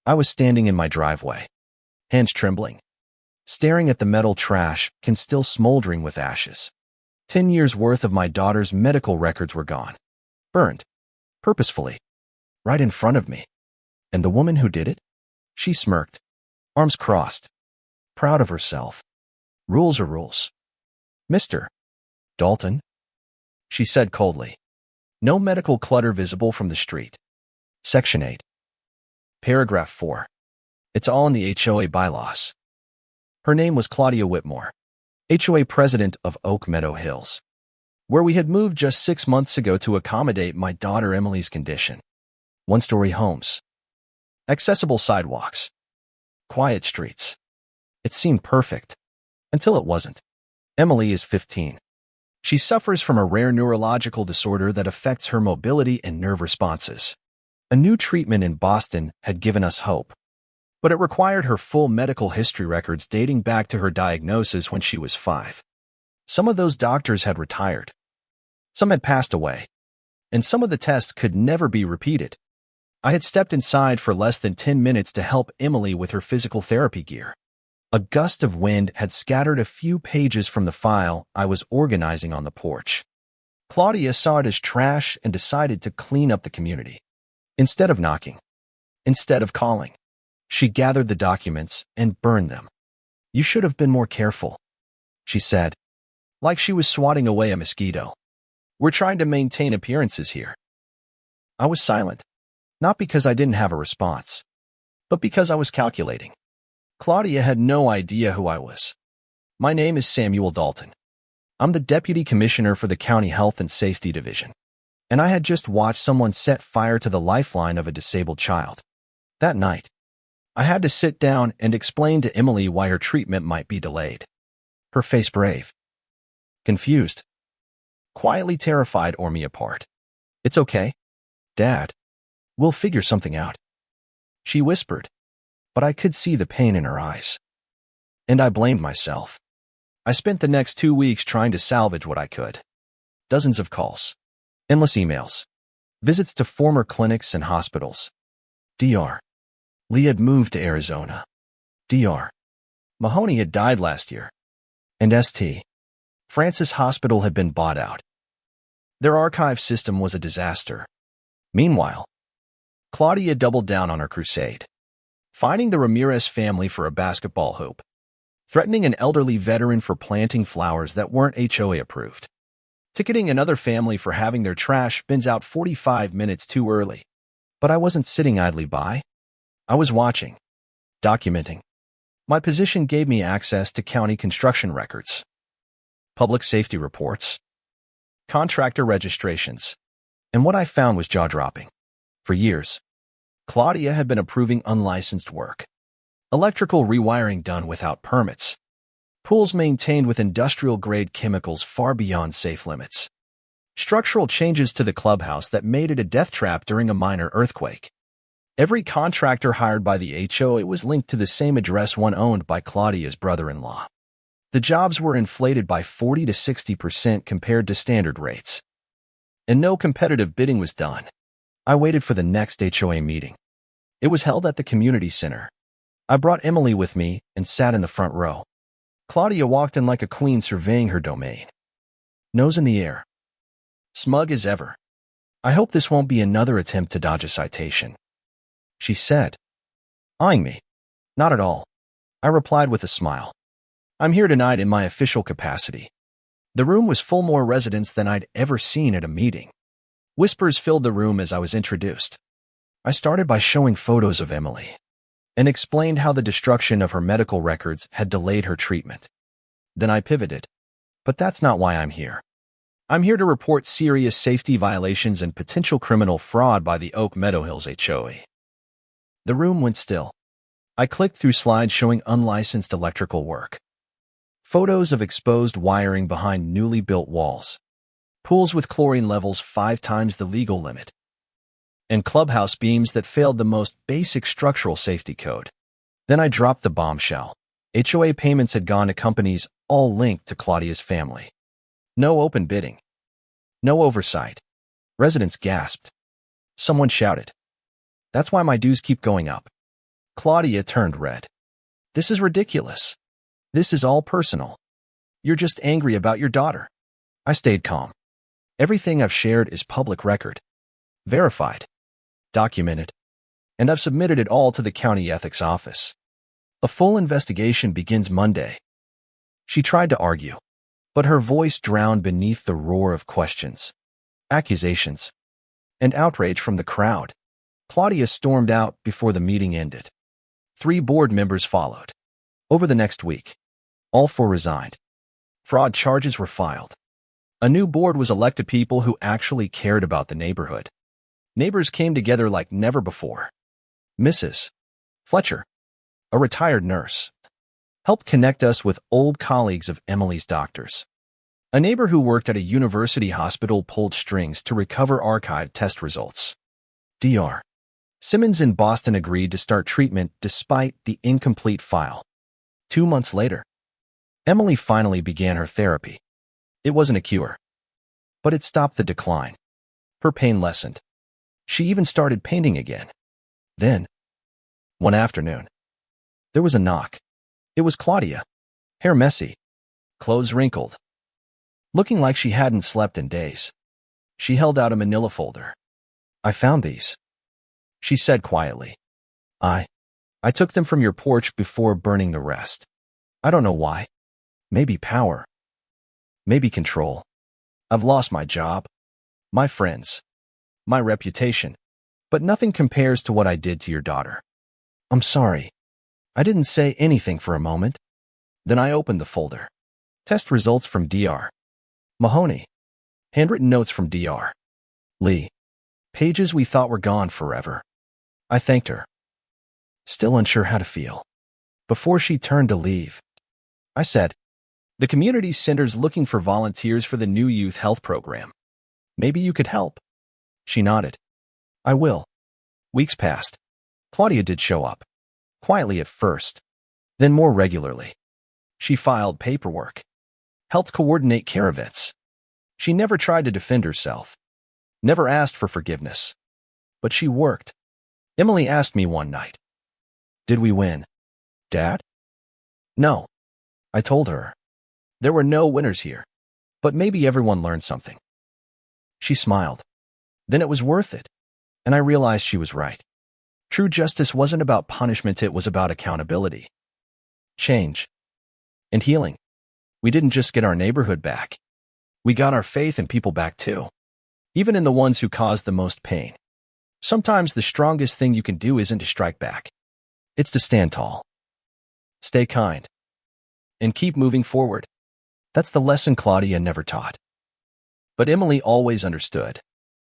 I was standing in my driveway, hands trembling, staring at the metal trash can still smoldering with ashes. 10 years worth of my daughter's medical records were gone, burned, purposefully, right in front of me. And the woman who did it? She smirked, arms crossed, proud of herself. Rules are rules. Mr. Dalton, she said coldly. No medical clutter visible from the street. Section 8. Paragraph 4. It's all in the HOA bylaws. Her name was Claudia Whitmore, HOA president of Oak Meadow Hills, where we had moved just 6 months ago to accommodate my daughter Emily's condition. One-story homes, accessible sidewalks, quiet streets. It seemed perfect, until it wasn't. Emily is 15. She suffers from a rare neurological disorder that affects her mobility and nerve responses. A new treatment in Boston had given us hope, but it required her full medical history records dating back to her diagnosis when she was 5. Some of those doctors had retired. Some had passed away, and some of the tests could never be repeated. I had stepped inside for less than 10 minutes to help Emily with her physical therapy gear. A gust of wind had scattered a few pages from the file I was organizing on the porch. Claudia saw it as trash and decided to clean up the community. Instead of knocking, instead of calling, she gathered the documents and burned them. You should have been more careful, she said, like she was swatting away a mosquito. We're trying to maintain appearances here. I was silent, not because I didn't have a response, but because I was calculating. Claudia had no idea who I was. My name is Samuel Dalton. I'm the Deputy Commissioner for the County Health and Safety Division, and I had just watched someone set fire to the lifeline of a disabled child. That night, I had to sit down and explain to Emily why her treatment might be delayed. Her face brave, confused, quietly terrified or me apart. It's okay, Dad. We'll figure something out, she whispered, but I could see the pain in her eyes. And I blamed myself. I spent the next 2 weeks trying to salvage what I could. Dozens of calls, endless emails, visits to former clinics and hospitals. Dr. Lee had moved to Arizona. Dr. Mahoney had died last year. And St. Francis Hospital had been bought out. Their archive system was a disaster. Meanwhile, Claudia doubled down on her crusade, finding the Ramirez family for a basketball hoop, threatening an elderly veteran for planting flowers that weren't HOA approved, ticketing another family for having their trash bins out 45 minutes too early. But I wasn't sitting idly by. I was watching, documenting. My position gave me access to county construction records, public safety reports, contractor registrations, and what I found was jaw-dropping. For years, Claudia had been approving unlicensed work, electrical rewiring done without permits, pools maintained with industrial-grade chemicals far beyond safe limits, structural changes to the clubhouse that made it a death trap during a minor earthquake. Every contractor hired by the HOA was linked to the same address, one owned by Claudia's brother-in-law. The jobs were inflated by 40 to 60% compared to standard rates, and no competitive bidding was done. I waited for the next HOA meeting. It was held at the community center. I brought Emily with me and sat in the front row. Claudia walked in like a queen surveying her domain, nose in the air, smug as ever. I hope this won't be another attempt to dodge a citation, she said, eyeing me. Not at all, I replied with a smile. I'm here tonight in my official capacity. The room was full, more residents than I'd ever seen at a meeting. Whispers filled the room as I was introduced. I started by showing photos of Emily and explained how the destruction of her medical records had delayed her treatment. Then I pivoted. But that's not why I'm here. I'm here to report serious safety violations and potential criminal fraud by the Oak Meadow Hills HOA. The room went still. I clicked through slides showing unlicensed electrical work, photos of exposed wiring behind newly built walls, pools with chlorine levels 5 times the legal limit, and clubhouse beams that failed the most basic structural safety code. Then I dropped the bombshell. HOA payments had gone to companies all linked to Claudia's family. No open bidding. No oversight. Residents gasped. Someone shouted, "That's why my dues keep going up." Claudia turned red. This is ridiculous. This is all personal. You're just angry about your daughter. I stayed calm. Everything I've shared is public record. Verified. Documented. And I've submitted it all to the county ethics office. A full investigation begins Monday. She tried to argue, but her voice drowned beneath the roar of questions, accusations, and outrage from the crowd. Claudia stormed out before the meeting ended. 3 board members followed. Over the next week, all 4 resigned. Fraud charges were filed. A new board was elected, people who actually cared about the neighborhood. Neighbors came together like never before. Mrs. Fletcher, a retired nurse, helped connect us with old colleagues of Emily's doctors. A neighbor who worked at a university hospital pulled strings to recover archived test results. Dr. Simmons in Boston agreed to start treatment despite the incomplete file. 2 months later, Emily finally began her therapy. It wasn't a cure, but it stopped the decline. Her pain lessened. She even started painting again. Then, one afternoon, there was a knock. It was Claudia, hair messy, clothes wrinkled, looking like she hadn't slept in days. She held out a manila folder. I found these, she said quietly. I took them from your porch before burning the rest. I don't know why. Maybe power. Maybe control. I've lost my job, my friends, my reputation, but nothing compares to what I did to your daughter. I'm sorry. I didn't say anything for a moment. Then I opened the folder. Test results from Dr. Mahoney. Handwritten notes from Dr. Lee. Pages we thought were gone forever. I thanked her, still unsure how to feel. Before she turned to leave, I said, the community center's looking for volunteers for the new youth health program. Maybe you could help. She nodded. I will. Weeks passed. Claudia did show up. Quietly at first, then more regularly. She filed paperwork, helped coordinate care events. She never tried to defend herself, never asked for forgiveness. But she worked. Emily asked me one night, did we win, Dad? No, I told her. There were no winners here, but maybe everyone learned something. She smiled. Then it was worth it, and I realized she was right. True justice wasn't about punishment, it was about accountability, change, and healing. We didn't just get our neighborhood back. We got our faith in people back too, even in the ones who caused the most pain. Sometimes the strongest thing you can do isn't to strike back. It's to stand tall, stay kind, and keep moving forward. That's the lesson Claudia never taught. But Emily always understood.